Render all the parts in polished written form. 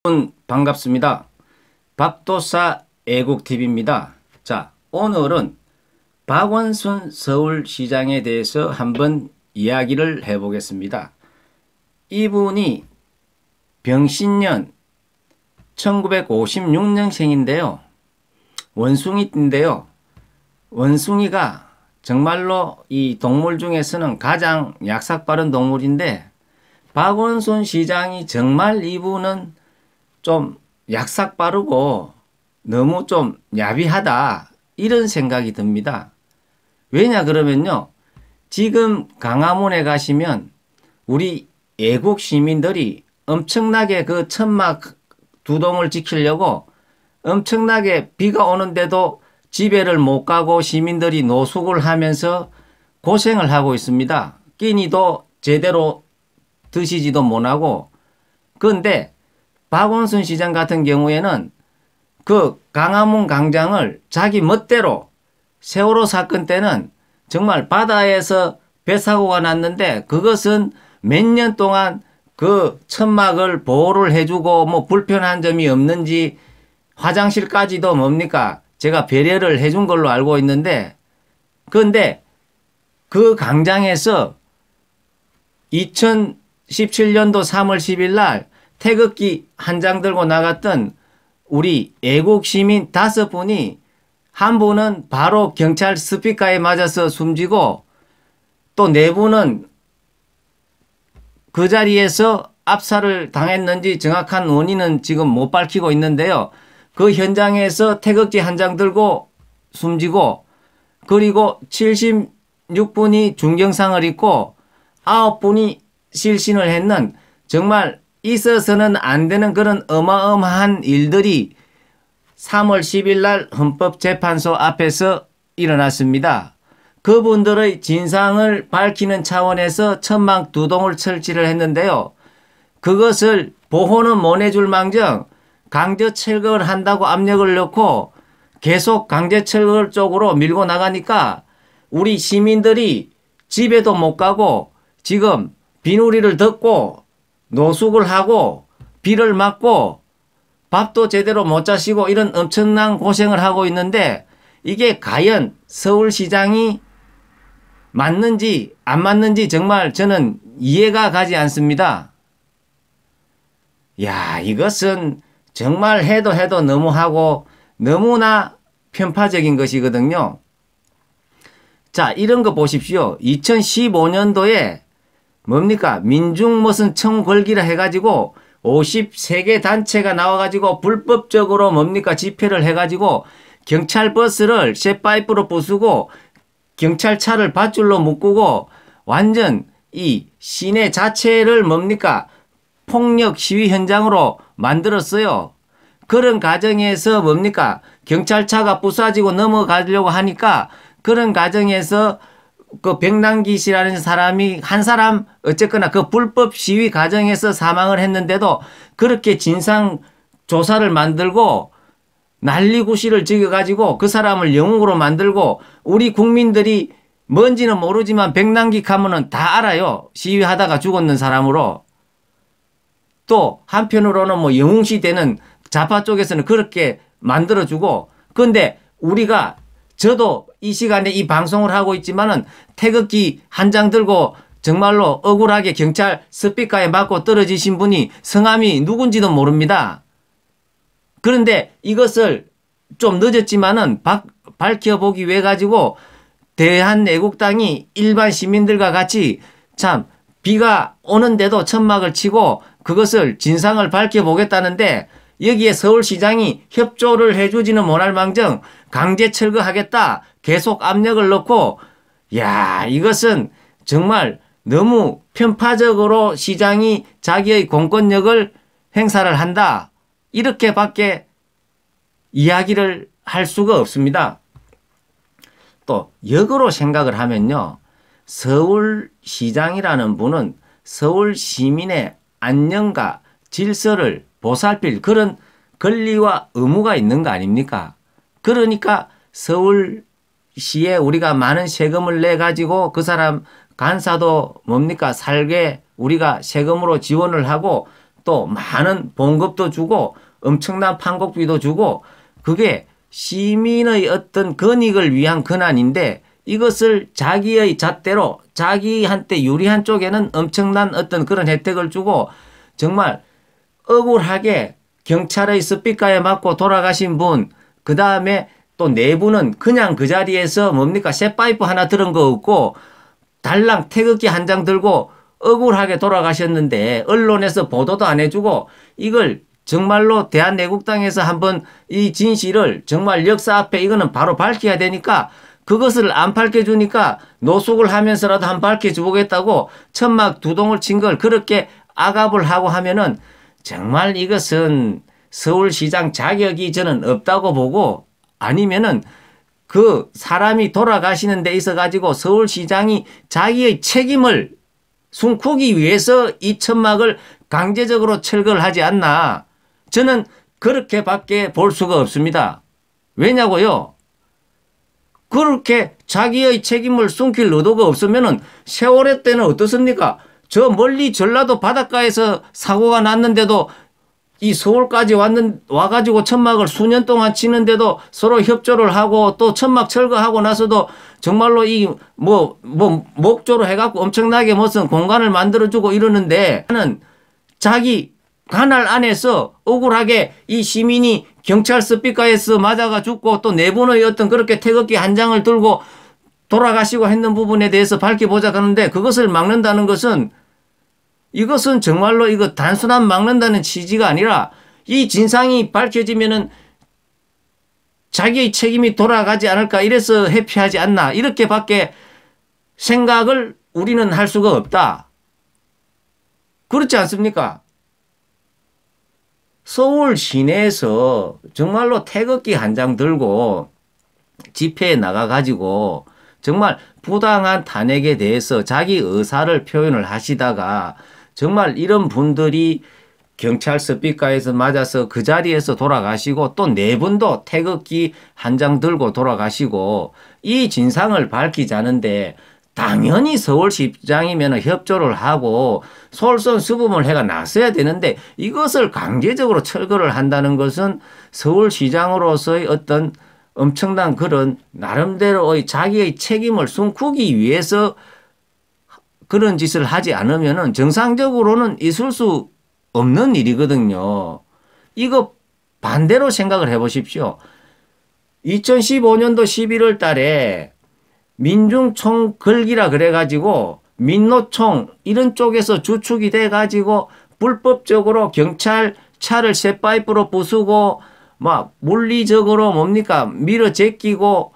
여러분 반갑습니다. 밥도사 애국TV입니다. 자, 오늘은 박원순 서울시장에 대해서 한번 이야기를 해보겠습니다. 이분이 병신년 1956년생인데요. 원숭이인데요. 원숭이가 정말로 이 동물 중에서는 가장 약삭 빠른 동물인데 박원순 시장이 정말 이분은 좀 약삭 빠르고 너무 좀 야비하다 이런 생각이 듭니다. 왜냐 그러면요. 지금 광화문에 가시면 우리 애국 시민들이 엄청나게 그 천막 두 동을 지키려고 엄청나게 비가 오는데도 집에를 못 가고 시민들이 노숙을 하면서 고생을 하고 있습니다. 끼니도 제대로 드시지도 못하고. 그런데 박원순 시장 같은 경우에는 그 광화문 광장을 자기 멋대로 세월호 사건 때는 정말 바다에서 배 사고가 났는데 그것은 몇 년 동안 그 천막을 보호를 해주고 뭐 불편한 점이 없는지 화장실까지도 뭡니까 제가 배려를 해준 걸로 알고 있는데, 그런데 그 광장에서 2017년도 3월 10일 날 태극기 한 장 들고 나갔던 우리 애국 시민 5분이 한 분은 바로 경찰 스피커에 맞아서 숨지고 또 4분은 그 자리에서 압살을 당했는지 정확한 원인은 지금 못 밝히고 있는데요. 그 현장에서 태극기 한 장 들고 숨지고, 그리고 76분이 중경상을 입고 9분이 실신을 했는 정말 있어서는 안 되는 그런 어마어마한 일들이 3월 10일 날 헌법재판소 앞에서 일어났습니다. 그분들의 진상을 밝히는 차원에서 천막 두 동을 설치를 했는데요. 그것을 보호는 못 해줄 망정 강제 철거를 한다고 압력을 넣고 계속 강제 철거 쪽으로 밀고 나가니까 우리 시민들이 집에도 못 가고 지금 비누리를 덮고 노숙을 하고 비를 맞고 밥도 제대로 못 자시고 이런 엄청난 고생을 하고 있는데 이게 과연 서울시장이 맞는지 안 맞는지 정말 저는 이해가 가지 않습니다. 야, 이것은 정말 해도 너무하고 너무나 편파적인 것이거든요. 자, 이런 거 보십시오. 2015년도에 뭡니까? 민중 무슨 청걸기라 해가지고 53개 단체가 나와가지고 불법적으로 뭡니까? 집회를 해가지고 경찰 버스를 쇠파이프로 부수고 경찰차를 밧줄로 묶고 완전 이 시내 자체를 뭡니까? 폭력 시위 현장으로 만들었어요. 그런 과정에서 뭡니까? 경찰차가 부서지고 넘어가려고 하니까 그런 과정에서 그 백남기 씨라는 사람이 한 사람 어쨌거나 그 불법 시위 과정에서 사망을 했는데도 그렇게 진상 조사를 만들고 난리구실을 지어가지고 그 사람을 영웅으로 만들고 우리 국민들이 뭔지는 모르지만 백남기 하면은 다 알아요. 시위하다가 죽었는 사람으로. 또 한편으로는 뭐 영웅시대는 좌파 쪽에서는 그렇게 만들어주고, 그런데 우리가 저도 이 시간에 이 방송을 하고 있지만은 태극기 한 장 들고 정말로 억울하게 경찰 스피커에 맞고 떨어지신 분이 성함이 누군지도 모릅니다. 그런데 이것을 좀 늦었지만은 밝혀보기 위해 가지고 대한애국당이 일반 시민들과 같이 참 비가 오는데도 천막을 치고 그것을 진상을 밝혀보겠다는데 여기에 서울시장이 협조를 해주지는 못할 망정 강제 철거하겠다 계속 압력을 넣고, 야, 이것은 정말 너무 편파적으로 시장이 자기의 공권력을 행사를 한다 이렇게밖에 이야기를 할 수가 없습니다. 또 역으로 생각을 하면요, 서울시장이라는 분은 서울 시민의 안녕과 질서를 보살필 그런 권리와 의무가 있는 거 아닙니까? 그러니까 서울시에 우리가 많은 세금을 내 가지고 그 사람 간사도 뭡니까 살게 우리가 세금으로 지원을 하고 또 많은 봉급도 주고 엄청난 판국비도 주고 그게 시민의 어떤 권익을 위한 권한인데 이것을 자기의 잣대로 자기한테 유리한 쪽에는 엄청난 어떤 그런 혜택을 주고 정말 억울하게 경찰의 스피커에 맞고 돌아가신 분, 그 다음에 또 네 분은 그냥 그 자리에서 뭡니까 쇠파이프 하나 들은 거 없고 달랑 태극기 한 장 들고 억울하게 돌아가셨는데 언론에서 보도도 안 해주고 이걸 정말로 대한애국당에서 한번 이 진실을 정말 역사 앞에 이거는 바로 밝혀야 되니까 그것을 안 밝혀주니까 노숙을 하면서라도 한번 밝혀주겠다고 천막 두동을 친 걸 그렇게 악압을 하고 하면은 정말 이것은 서울시장 자격이 저는 없다고 보고 아니면은 그 사람이 돌아가시는 데 있어 가지고 서울시장이 자기의 책임을 숨기기 위해서 이 천막을 강제적으로 철거를 하지 않나. 저는 그렇게밖에 볼 수가 없습니다. 왜냐고요? 그렇게 자기의 책임을 숨길 의도가 없으면은 세월호 때는 어떻습니까? 저 멀리 전라도 바닷가에서 사고가 났는데도 이 서울까지 와가지고 천막을 수년 동안 치는데도 서로 협조를 하고 또 천막 철거하고 나서도 정말로 목조로 해갖고 엄청나게 무슨 공간을 만들어주고 이러는데 나는 자기 관할 안에서 억울하게 이 시민이 경찰 스피커에서 맞아가 죽고 또 네 분의 어떤 그렇게 태극기 한 장을 들고 돌아가시고 했는 부분에 대해서 밝혀보자 하는데 그것을 막는다는 것은 이것은 정말로 이거 단순한 막는다는 취지가 아니라 이 진상이 밝혀지면은 자기의 책임이 돌아가지 않을까 이래서 회피하지 않나 이렇게밖에 생각을 우리는 할 수가 없다. 그렇지 않습니까? 서울 시내에서 정말로 태극기 한 장 들고 집회에 나가가지고 정말 부당한 탄핵에 대해서 자기 의사를 표현을 하시다가 정말 이런 분들이 경찰 스피커에서 맞아서 그 자리에서 돌아가시고 또 네 분도 태극기 한 장 들고 돌아가시고 이 진상을 밝히자는데 당연히 서울시장이면 협조를 하고 솔선수범을 해가 나서야 되는데 이것을 강제적으로 철거를 한다는 것은 서울시장으로서의 어떤 엄청난 그런 나름대로의 자기의 책임을 숨기기 위해서 그런 짓을 하지 않으면 정상적으로는 있을 수 없는 일이거든요. 이거 반대로 생각을 해보십시오. 2015년도 11월 달에 민중총 걸기라 그래가지고 민노총 이런 쪽에서 주축이 돼가지고 불법적으로 경찰 차를 쇠파이프로 부수고 막 물리적으로 뭡니까 밀어 제끼고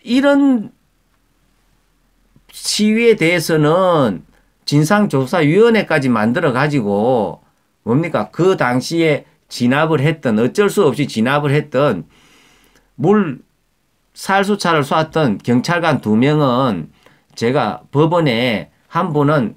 이런 시위에 대해서는 진상조사위원회까지 만들어 가지고 뭡니까 그 당시에 진압을 했던 어쩔 수 없이 진압을 했던 살수차를 쏘았던 경찰관 2명은 제가 법원에 한 분은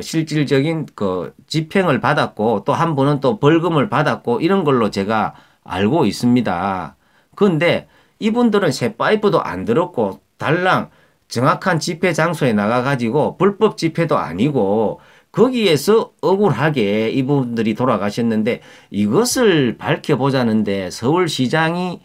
실질적인 그 집행을 받았고 또 한 분은 또 벌금을 받았고 이런 걸로 제가 알고 있습니다. 그런데 이분들은 쇠파이프도 안 들었고 달랑 정확한 집회 장소에 나가가지고 불법 집회도 아니고 거기에서 억울하게 이분들이 돌아가셨는데 이것을 밝혀보자는데 서울시장이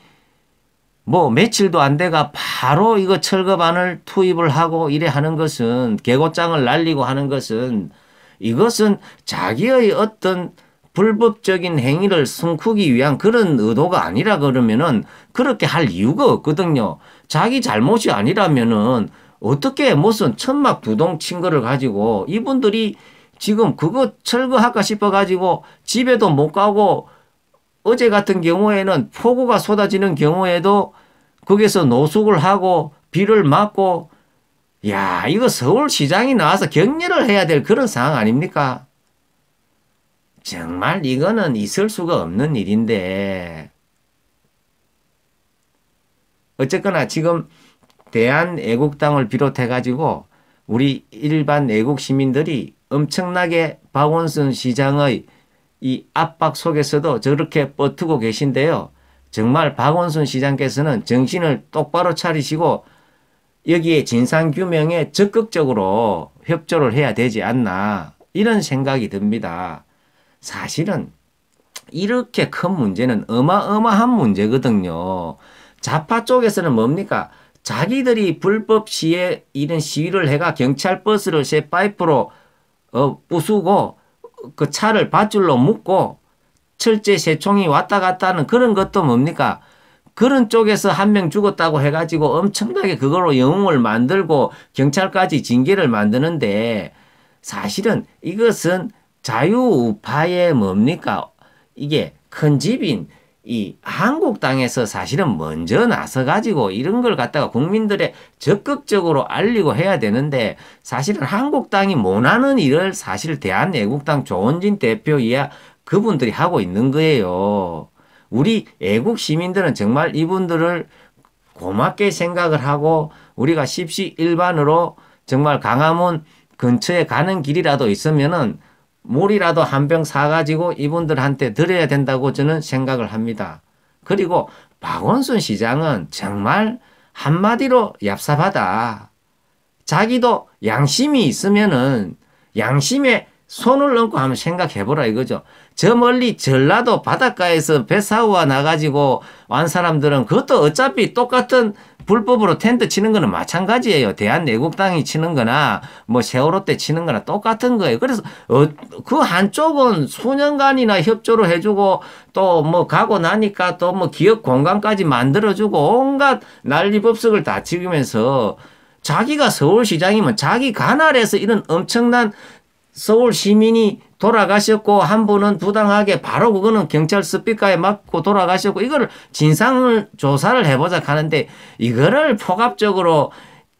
며칠도 안 돼가 바로 이거 철거반을 투입을 하고 이래 하는 것은 개고장을 날리고 하는 것은 이것은 자기의 어떤 불법적인 행위를 숨기기 위한 그런 의도가 아니라 그러면은 그렇게 할 이유가 없거든요. 자기 잘못이 아니라면은 어떻게 무슨 천막 두동 친 거를 가지고 이분들이 지금 그거 철거할까 싶어 가지고 집에도 못 가고 어제 같은 경우에는 폭우가 쏟아지는 경우에도 거기서 노숙을 하고 비를 맞고 야 이거 서울시장이 나와서 격려를 해야 될 그런 상황 아닙니까? 정말 이거는 있을 수가 없는 일인데 어쨌거나 지금 대한애국당을 비롯해 가지고 우리 일반 애국 시민들이 엄청나게 박원순 시장의 이 압박 속에서도 저렇게 버티고 계신데요. 정말 박원순 시장께서는 정신을 똑바로 차리시고 여기에 진상규명에 적극적으로 협조를 해야 되지 않나 이런 생각이 듭니다. 사실은 이렇게 큰 문제는 어마어마한 문제거든요. 좌파 쪽에서는 뭡니까? 자기들이 불법 시에 이런 시위를 해가 경찰 버스를 새 파이프로 부수고 그 차를 밧줄로 묶고 철제 새총이 왔다 갔다 하는 그런 것도 뭡니까? 그런 쪽에서 한 명 죽었다고 해가지고 엄청나게 그거로 영웅을 만들고 경찰까지 징계를 만드는데 사실은 이것은 자유우파의 뭡니까? 이게 큰 집인 이 한국당에서 사실은 먼저 나서가지고 이런 걸 갖다가 국민들의 적극적으로 알리고 해야 되는데 사실은 한국당이 못하는 일을 사실 대한애국당 조원진 대표 이야 그분들이 하고 있는 거예요. 우리 애국 시민들은 정말 이분들을 고맙게 생각을 하고 우리가 십시일반으로 정말 강화문 근처에 가는 길이라도 있으면은 물이라도 한 병 사가지고 이분들한테 드려야 된다고 저는 생각을 합니다. 그리고 박원순 시장은 정말 한마디로 얍삽하다. 자기도 양심이 있으면은 양심에 손을 얹고 한번 생각해보라 이거죠. 저 멀리 전라도 바닷가에서 배 사고 나가지고 완 사람들은 그것도 어차피 똑같은 불법으로 텐트 치는 거는 마찬가지예요. 대한애국당이 치는 거나 뭐 세월호 때 치는 거나 똑같은 거예요. 그래서 그 한쪽은 수년간이나 협조를 해주고 또 뭐 가고 나니까 또 뭐 기업 공간까지 만들어주고 온갖 난리법석을 다 찍으면서 자기가 서울시장이면 자기 관할에서 이런 엄청난 서울 시민이 돌아가셨고 한 분은 부당하게 바로 그거는 경찰 스피커에 맞고 돌아가셨고 이거를 진상을 조사를 해보자 하는데 이거를 포괄적으로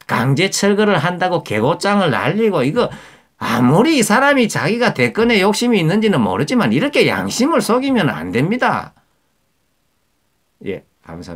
강제 철거를 한다고 개고장을 날리고 이거 아무리 이 사람이 자기가 대권에 욕심이 있는지는 모르지만 이렇게 양심을 속이면 안 됩니다. 예, 감사합니다.